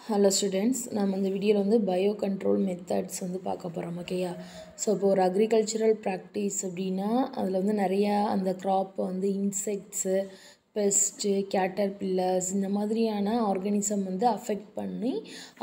Hello students, நம்ம இந்த வீடியோல வந்து பயோ கண்ட்ரோல் மெத்தட்ஸ் வந்து பார்க்க போறோம் ஓகேயா. ஸோ இப்போ ஒரு அக்ரிகல்ச்சரல் ப்ராக்டிஸ் அப்படின்னா அதில் வந்து நிறையா அந்த க்ராப் வந்து இன்செக்ட்ஸு பெஸ்ட்டு கேட்டர்பில்லர்ஸ் இந்த மாதிரியான ஆர்கானிசம் வந்து அஃபெக்ட் பண்ணி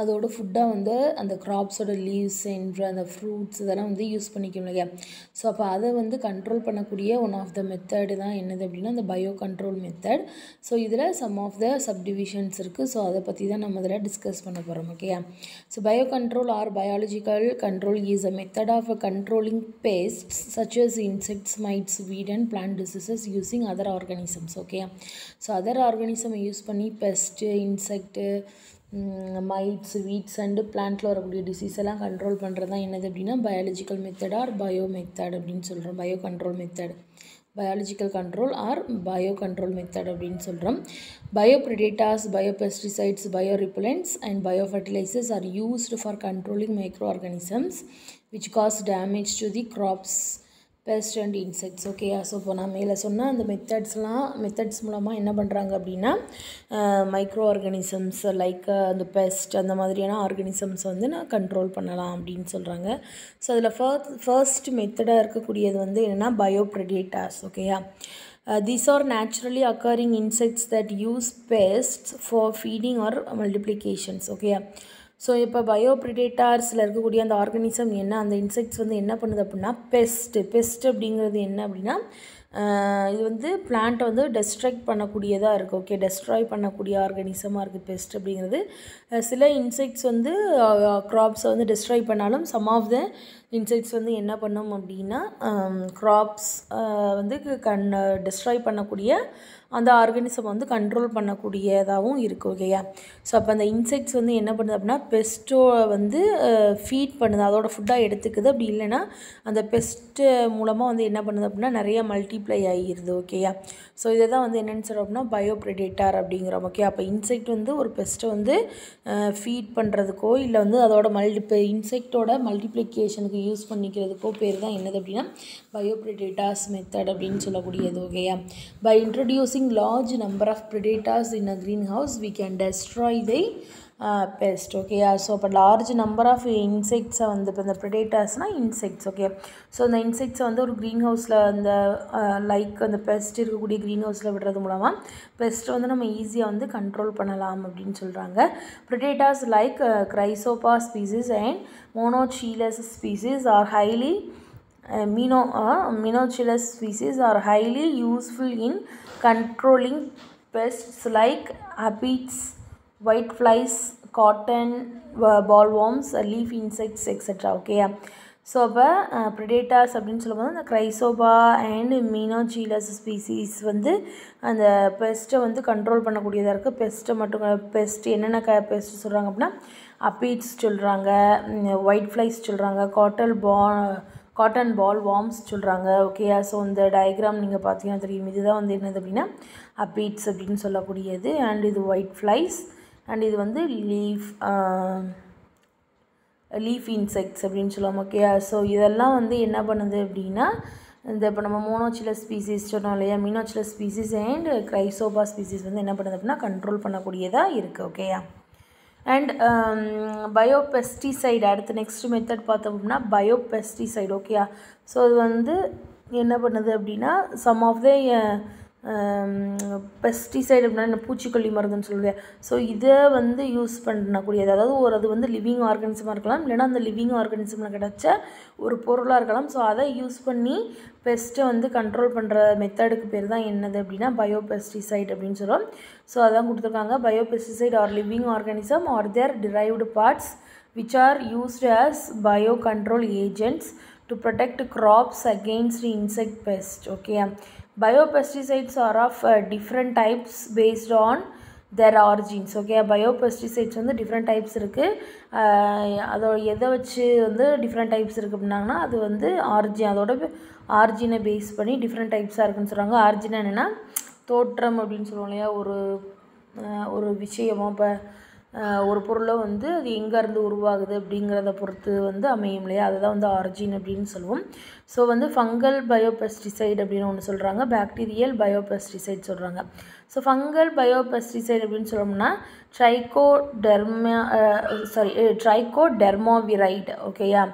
அதோட ஃபுட்டாக வந்து அந்த க்ராப்ஸோட லீவ்ஸ் என்ற அந்த ஃப்ரூட்ஸ் இதெல்லாம் வந்து யூஸ் பண்ணிக்கணும் இல்லையா. ஸோ அப்போ அதை வந்து கண்ட்ரோல் பண்ணக்கூடிய ஒன் ஆஃப் த மெத்தடு தான் என்னது அப்படின்னா அந்த பயோ கண்ட்ரோல் மெத்தட். ஸோ இதில் சம் ஆஃப் த சப்டிவிஷன்ஸ் இருக்குது. ஸோ அதை பற்றி தான் நம்ம இதில் டிஸ்கஸ் பண்ண போகிறோம் ஓகேயா. So bio control or biological control is a method of controlling pests such as insects, mites, weed and plant diseases using other organisms. Okay, so other organism use பண்ணி pest, insect, mites, weeds and plantல வரக்கூடிய disease எல்லாம் control பண்ணுறது தான் என்னது அப்படின்னா biological method or bio method அப்படின்னு சொல்கிறோம். Bio control method biological control or biocontrol method அப்படின்னு சொல்கிறோம். Biopredators, biopesticides, biorepellents and biofertilizers are used for controlling microorganisms which cause damage to the crops, pests and insects. Okay, so இப்போ நான் மேலே சொன்ன அந்த methods மூலமாக என்ன பண்ணுறாங்க அப்படின்னா மைக்ரோ ஆர்கானிசம்ஸ் லைக் அந்த பெஸ்ட் அந்த மாதிரியான ஆர்கானிசம்ஸ் வந்து நான் கண்ட்ரோல் பண்ணலாம் அப்படின்னு சொல்கிறாங்க. ஸோ அதில் ஃபர்ஸ்ட் மெத்தடாக இருக்கக்கூடியது வந்து என்னென்னா பயோப்ரெடேட்டர்ஸ் ஓகேயா. These are naturally occurring insects that use pests for feeding or multiplications. Okay, so இப்போ பயோப்ரிடேட்டர்ஸில் இருக்கக்கூடிய அந்த ஆர்கானிசம் என்ன, அந்த இன்செக்ட்ஸ் வந்து என்ன பண்ணுது அப்படின்னா பெஸ்ட் அப்படிங்கிறது என்ன அப்படின்னா இது வந்து பிளான்ட்டை வந்து டெஸ்ட்ராய் பண்ணக்கூடியதாக இருக்குது. ஓகே, டெஸ்ட்ராய் பண்ணக்கூடிய ஆர்கானிசமாக இருக்குது பெஸ்ட் அப்படிங்கிறது. சில இன்செக்ட்ஸ் வந்து க்ராப்ஸை வந்து டெஸ்ட்ராய் பண்ணாலும் சம் ஆஃப் த இன்செக்ட்ஸ் வந்து என்ன பண்ணும் அப்படின்னா க்ராப்ஸ் வந்து டெஸ்ட்ராய் பண்ணக்கூடிய அந்த ஆர்கானிசம் வந்து கண்ட்ரோல் பண்ணக்கூடியதாகவும் இருக்குது ஓகேயா. ஸோ அப்போ அந்த இன்செக்ட்ஸ் வந்து என்ன பண்ணுது அப்படின்னா பெஸ்ட்டோ வந்து ஃபீட் பண்ணுது, அதோட ஃபுட்டாக எடுத்துக்குது. அப்படி இல்லைன்னா அந்த பெஸ்ட்டு மூலமாக வந்து என்ன பண்ணுது அப்படின்னா நிறைய மல்டிப்ளை ஆகிடுது ஓகேயா. ஸோ இதை தான் வந்து என்னென்னு சொல்கிறோம் அப்படின்னா பயோப்ரெடேட்டர் அப்படிங்கிறோம். ஓகே, அப்போ இன்செக்ட் வந்து ஒரு பெஸ்ட்டை வந்து ஃபீட் பண்ணுறதுக்கோ இல்லை வந்து அதோட இன்செக்டோட மல்டிப்ளிகேஷனுக்கு யூஸ் பண்ணிக்கிறதுக்கோ பேர் தான் என்னது அப்படின்னா பயோப்ரெடேட்டர்ஸ் மெத்தட் அப்படின்னு சொல்லக்கூடியது ஓகேயா. By introducing large number of predators in a greenhouse we can destroy the pest. Okay, so அப்போ large number of insects வந்து இப்போ இந்த predators-னா insects. ஓகே, ஸோ இந்த இன்செக்ட்ஸை வந்து ஒரு க்ரீன் ஹவுஸில் அந்த லைக் அந்த பெஸ்ட் இருக்கக்கூடிய க்ரீன் ஹவுஸில் விடுறது மூலமாக பெஸ்ட்டை வந்து நம்ம ஈஸியாக வந்து கண்ட்ரோல் பண்ணலாம் அப்படின்னு சொல்கிறாங்க. predators like Chrysopa species and Monochilus species are highly Monochilus species are highly useful in controlling pests like aphids, whiteflies, cotton bollworms, leaf insects, etc. Okay, so அப்போ ப்ரிடேட்டர்ஸ் அப்படின்னு சொல்லும்போது அந்த க்ரைசோபா அண்ட் மீனோச்சிலஸ் ஸ்பீசிஸ் வந்து அந்த பெஸ்ட்டை வந்து கண்ட்ரோல் பண்ணக்கூடியதாக இருக்குது. Best என்னென்ன பெஸ்ட் சொல்கிறாங்க அப்படின்னா அப்பீட்ஸ் சொல்கிறாங்க, ஒயிட் ஃப்ளைஸ் சொல்கிறாங்க, காட்டன் பால் வார்ம்ஸ் சொல்கிறாங்க ஓகேயா. ஸோ இந்த டயக்ராம் நீங்கள் பார்த்தீங்கன்னா தெரியும், இதுதான் வந்து என்னது அப்படின்னா அப்பீட்ஸ் அப்படின்னு சொல்லக்கூடியது. அண்ட் இது ஒயிட் ஃப்ளைஸ் அண்ட் இது வந்து லீஃப் இன்செக்ட்ஸ் அப்படின்னு சொல்லுவோம் ஓகேயா. ஸோ இதெல்லாம் வந்து என்ன பண்ணுது அப்படின்னா இந்த இப்போ நம்ம மோனோச்சிலஸ் ஸ்பீசிஸ் சொன்னோம் இல்லையா, மீனோச்சிலஸ் ஸ்பீசிஸ் அண்ட் க்ரைசோபா ஸ்பீசிஸ் வந்து என்ன பண்ணுது அப்படின்னா கண்ட்ரோல் பண்ணக்கூடியதாக இருக்குது ஓகேயா. அண்ட் பயோபெஸ்டிசைடு அடுத்த நெக்ஸ்ட் மெத்தட் பார்த்தோம் அப்படின்னா பயோபெஸ்டிசைடு ஓகேயா. ஸோ அது வந்து என்ன பண்ணுது அப்படின்னா சம் ஆஃப் த பெஸ்டிசைடு அப்படின்னா பூச்சிக்கொல்லி மருந்துன்னு சொல்லுவேன். ஸோ இதை வந்து யூஸ் பண்ணக்கூடியது, அதாவது அது வந்து லிவிங் ஆர்கானிசமாக இருக்கலாம், இல்லைனா அந்த லிவிங் ஆர்கானிசமில் கிடச்ச ஒரு பொருளாக இருக்கலாம். ஸோ அதை யூஸ் பண்ணி பெஸ்ட்டை வந்து கண்ட்ரோல் பண்ணுற மெத்தடுக்கு பேர் தான் என்னது அப்படின்னா பயோபெஸ்டிசைட் அப்படின்னு சொல்கிறோம். ஸோ அதான் கொடுத்துருக்காங்க. Biopesticide are living organism or their derived parts which are used as biocontrol agents to protect crops against insect pests. Okay, biopesticides are of different types based on their origins. Okay, biopesticides வந்து different types இருக்குது. அதோட எதை வச்சு வந்து different types இருக்குது அப்படின்னாங்கன்னா அது வந்து அதோட ஆரிஜினை பேஸ் பண்ணி different types-ஆக இருக்குன்னு சொல்கிறாங்க. ஆரிஜின் என்னென்னா தோற்றம் அப்படின்னு சொல்லுவோம் இல்லையா, ஒரு விஷயமோ இப்போ ஒரு பொருளை வந்து அது எங்கேருந்து உருவாகுது அப்படிங்கிறத பொறுத்து வந்து அமையும் இல்லையா, அதுதான் வந்து ஆரிஜின் அப்படின்னு சொல்லுவோம். ஸோ வந்து ஃபங்கல் பயோபெஸ்டிசைட் அப்படின்னு ஒன்று சொல்கிறாங்க, பாக்டீரியல் பயோபெஸ்டிசைட் சொல்கிறாங்க. ஸோ ஃபங்கல் பயோபெஸ்டிசைட் அப்படின்னு சொல்லணும்னா ட்ரைகோடெர்மாவிரைட் ஓகேயா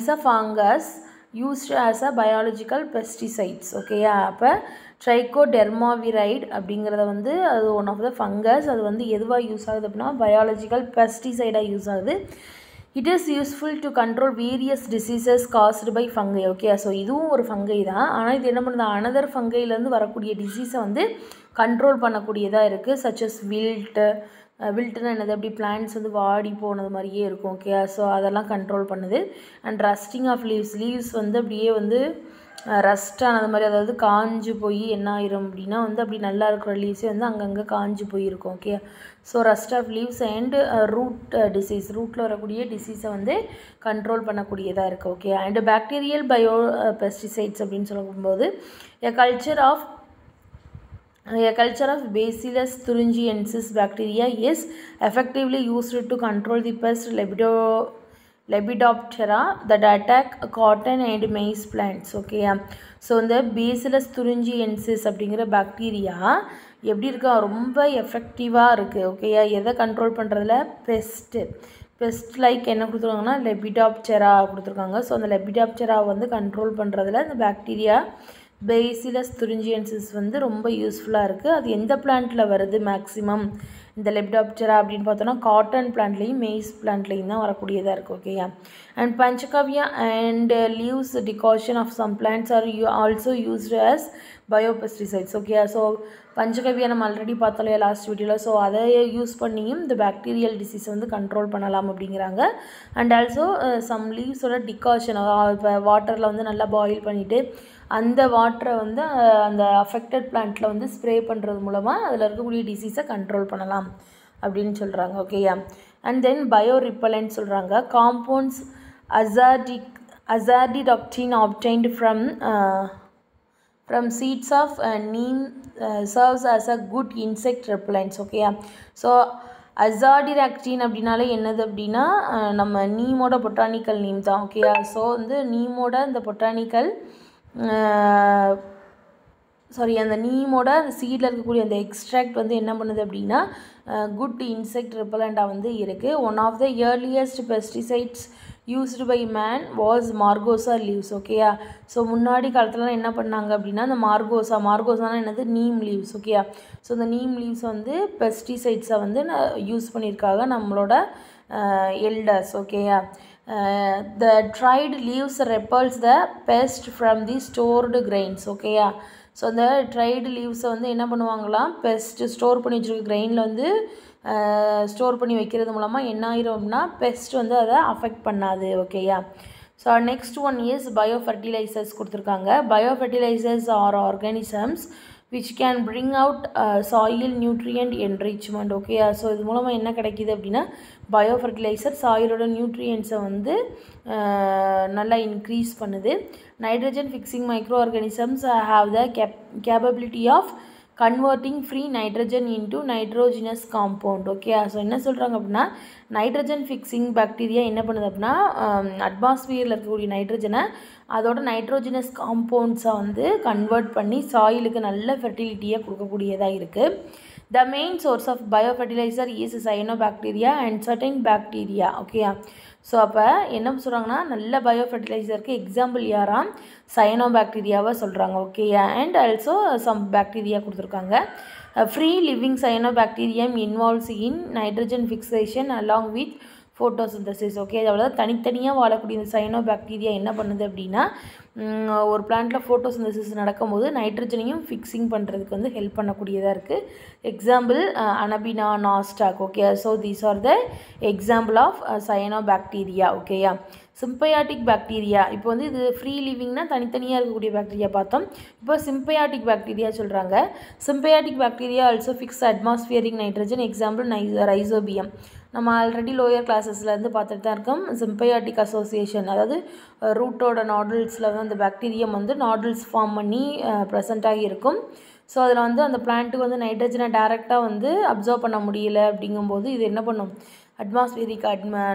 is a fungus used as a biological pesticides ஓகேயா. அப்போ ட்ரைகோடெர்மாவிரைட் அப்படிங்கிறத வந்து அது ஒன் ஆஃப் த ஃபங்கஸ். அது வந்து எதுவாக யூஸ் ஆகுது அப்படின்னா பயாலஜிக்கல் பெஸ்டிசைடாக யூஸ் ஆகுது. It is useful to control various diseases caused by fungi okay. So இதுவும் ஒரு ஃபங்கை தான், ஆனால் இது என்ன பண்ணுது, அனதர் ஃபங்கைலேருந்து வரக்கூடிய டிசீஸை வந்து கண்ட்ரோல் பண்ணக்கூடியதாக இருக்குது. சச்சஸ் வில்ட்டுனா என்னது, அப்படி பிளான்ட்ஸ் வந்து வாடி போனது மாதிரியே இருக்கும் ஓகே. ஸோ அதெல்லாம் கண்ட்ரோல் பண்ணுது. அண்ட் ரஸ்டிங் ஆஃப் லீவ்ஸ் வந்து அப்படியே வந்து ரஸ்ட் ஆனது மாதிரி, அதாவது காஞ்சு போய் என்ன ஆயிரும் அப்படின்னா வந்து அப்படி நல்லா இருக்கிற லீவ்ஸே வந்து அங்கங்கே காஞ்சு போயிருக்கும் okay. So rust of leaves and root disease, ரூட்டில் வரக்கூடிய டிசீஸை வந்து கண்ட்ரோல் பண்ணக்கூடியதாக இருக்குது ஓகே. அண்ட் பாக்டீரியல் பெஸ்டிசைட்ஸ் அப்படின்னு சொல்லும்போது A culture of Bacillus thuringiensis bacteria is effectively used to control the pest Lepidoptera that attack cotton and maize plants okay. So இந்த Bacillus thuringiensis அப்படிங்கிற bacteria எப்படி இருக்கா, ரொம்ப எஃபெக்டிவாக இருக்குது ஓகேயா. எதை கண்ட்ரோல் பண்ணுறதுல, பெஸ்ட் லைக் என்ன கொடுத்துருக்காங்கன்னா லெபிடாப்டெரா கொடுத்துருக்காங்க. ஸோ அந்த லெபிடாப்டெரா வந்து கண்ட்ரோல் பண்ணுறதுல இந்த பாக்டீரியா Bacillus thuringiensis வந்து ரொம்ப யூஸ்ஃபுல்லாக இருக்குது. அது எந்த பிளான்ட்டில் வருது மேக்ஸிமம் இந்த லெபிடாப்டெரா அப்படின்னு பார்த்தோன்னா காட்டன் பிளான்ட்லேயும் மெய்ஸ் பிளான்ட்லேயும் தான் வரக்கூடியதாக இருக்குது ஓகேயா. And panchagavya and leaves decoction of some plants are also used as biopesticides okay. So panchagavya நம்ம ஆல்ரெடி பார்த்தோம் இல்லையா லாஸ்ட் வீடியோவில். ஸோ அதை யூஸ் பண்ணியும் இந்த பாக்டீரியல் டிசீஸை வந்து கண்ட்ரோல் பண்ணலாம் அப்படிங்கிறாங்க. அண்ட் ஆல்சோ சம் லீவ்ஸோட டிகாஷன், இப்போ வாட்டரில் வந்து நல்லா பாயில் பண்ணிவிட்டு அந்த வாட்டரை வந்து அந்த அஃபெக்டட் பிளான்ட்டில் வந்து ஸ்ப்ரே பண்ணுறது மூலமாக அதில் இருக்கக்கூடிய டிசீஸை கண்ட்ரோல் பண்ணலாம் அப்படின்னு சொல்கிறாங்க ஓகேயா. அண்ட் தென் பயோ ரிப்பலண்ட் சொல்கிறாங்க. Compounds azadirachtin obtained from seeds of neem serves as a good insect repellents okay. So azadirachtin அப்படின்னாலே என்னது அப்படின்னா நம்ம நீமோட பொட்டானிக்கல் நேம் தான் ஓகேயா. ஸோ வந்து நீமோட இந்த பொட்டானிக்கல் அந்த நீமோட அந்த சீடில் இருக்கக்கூடிய அந்த எக்ஸ்ட்ராக்ட் வந்து என்ன பண்ணுது அப்படின்னா குட் இன்செக்ட் ரிப்பலண்ட்டாக வந்து இருக்குது. One of the earliest pesticides used by man was margosa leaves ஓகேயா. ஸோ முன்னாடி காலத்துலலாம் என்ன பண்ணாங்க அப்படின்னா இந்த மார்கோசானா என்னது, நீம் லீவ்ஸ் ஓகேயா. ஸோ இந்த நீம் லீவ்ஸ் வந்து பெஸ்டிசைட்ஸை வந்து யூஸ் பண்ணியிருக்காங்க நம்மளோட எல்டர்ஸ் ஓகேயா. The dried leaves repels the pest from the stored grains ஓகேயா. ஸோ அந்த ட்ரைடு லீவ்ஸை வந்து என்ன பண்ணுவாங்களாம், பெஸ்ட் ஸ்டோர் பண்ணி வச்சுருக்க கிரெயினில் வந்து ஸ்டோர் பண்ணி வைக்கிறது மூலமாக என்ன ஆயிரும் அப்படின்னா பெஸ்ட் வந்து அதை அஃபெக்ட் பண்ணாது ஓகேயா. So next one is biofertilizers கொடுத்துருக்காங்க. Biofertilizers are organisms which can bring out soil nutrient enrichment okay. So இது மூலமாக என்ன கிடைக்கிது அப்படின்னா பயோஃபர்டிலைசர் சாயிலோட நியூட்ரியன்ஸை வந்து நல்லா இன்க்ரீஸ் பண்ணுது. Nitrogen fixing microorganisms have the capability of converting free nitrogen into nitrogenous compound okay. So என்ன சொல்கிறாங்க அப்படின்னா நைட்ரஜன் ஃபிக்ஸிங் பாக்டீரியா என்ன பண்ணுது அப்படின்னா அட்மாஸ்பியரில் இருக்கக்கூடிய நைட்ரஜனை அதோட நைட்ரோஜினஸ் காம்பவுண்ட்ஸை வந்து கன்வெர்ட் பண்ணி சாயிலுக்கு நல்ல ஃபெர்டிலிட்டியாக கொடுக்கக்கூடியதாக இருக்குது. The main source of biofertilizer is cyanobacteria and certain bacteria okay. So அப்போ என்ன சொல்கிறாங்கன்னா நல்ல பயோஃபர்டிலைசருக்கு எக்ஸாம்பிள் யாராம், சயனோபாக்டீரியாவை சொல்கிறாங்க okay. And also some bacteria கொடுத்துருக்காங்க. Free living cyanobacterium involves in nitrogen fixation along with photosynthesis okay. அதாவது தனித்தனியாக வாழக்கூடிய இந்த சயனோபாக்டீரியா என்ன பண்ணுது அப்படின்னா ஒரு பிளான்ட்டில் ஃபோட்டோசிந்தசிஸ் நடக்கும்போது நைட்ரஜனையும் ஃபிக்ஸிங் பண்ணுறதுக்கு வந்து ஹெல்ப் பண்ணக்கூடியதாக இருக்குது. Example Anabaena, Nostoc okay. So these are the example of cyanobacteria ஓகேயா. சிம்பயாட்டிக் பாக்டீரியா, இப்போ வந்து இது ஃப்ரீ லிவிங்னா தனித்தனியாக இருக்கக்கூடிய பாக்டீரியா பார்த்தோம். இப்போ சிம்பயாட்டிக் பாக்டீரியா சொல்கிறாங்க. Symbiotic bacteria also fix atmospheric nitrogen. Example rhizobium. நம்ம ஆல்ரெடி லோயர் கிளாஸஸ்லேருந்து பார்த்துட்டு தான் இருக்கோம். சிம்பயாட்டிக் அசோசியேஷன், அதாவது ரூட்டோட நாடுல்ஸில் வந்து அந்த பாக்டீரியம் வந்து நாடுல்ஸ் ஃபார்ம் பண்ணி ப்ரெசென்ட் ஆகி இருக்கும். ஸோ அதில் வந்து அந்த பிளான்ட்டுக்கு வந்து நைட்ரஜனை டேரெக்டாக வந்து அப்சர்வ் பண்ண முடியல அப்படிங்கும்போது இது என்ன பண்ணும், அட்மாஸ்பியரிக்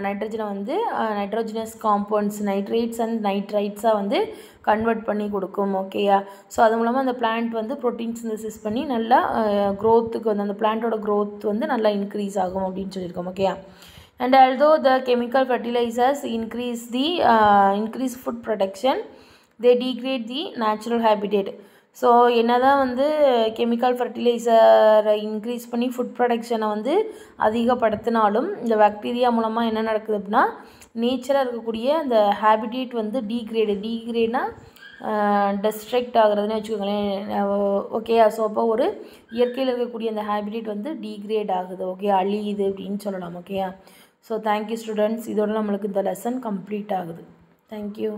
நைட்ரஜனை வந்து நைட்ரோஜனஸ் காம்பவுண்ட்ஸ் நைட்ரேட்ஸ் அண்ட் நைட்ரைட்ஸாக வந்து கன்வெர்ட் பண்ணி கொடுக்கும். ஓகேயா. ஸோ அது மூலமாக அந்த பிளான்ட் வந்து ப்ரோட்டீன் சிந்தசிஸ் பண்ணி நல்லா க்ரோத்துக்கு வந்து அந்த பிளான்ட்டோட க்ரோத் வந்து நல்லா இன்க்ரீஸ் ஆகும் அப்படின்னு சொல்லியிருக்கோம். ஓகேயா. And although the chemical fertilizers increase food production, they degrade the natural habitat. So என்ன தான் வந்து கெமிக்கல் ஃபர்டிலைசரை இன்க்ரீஸ் பண்ணி ஃபுட் ப்ரொடக்ஷனை வந்து அதிகப்படுத்தினாலும் இந்த பாக்டீரியா மூலமாக என்ன நடக்குது அப்படின்னா நேச்சராக இருக்கக்கூடிய அந்த ஹேபிடேட் வந்து டீக்ரேட்னா டெஸ்ட்ரக்ட் ஆகுறதுன்னு வச்சுக்கோங்களேன். ஓகேயா. ஸோ அப்போ ஒரு இயற்கையில் இருக்கக்கூடிய அந்த ஹேபிடேட் வந்து டீக்ரேட் ஆகுது. ஓகே, அழியுது அப்படின்னு சொல்லலாம். ஓகேயா. So thank you students. இதோட நம்மளுக்கு இந்த லெசன் கம்ப்ளீட் ஆகுது. தேங்க்யூ.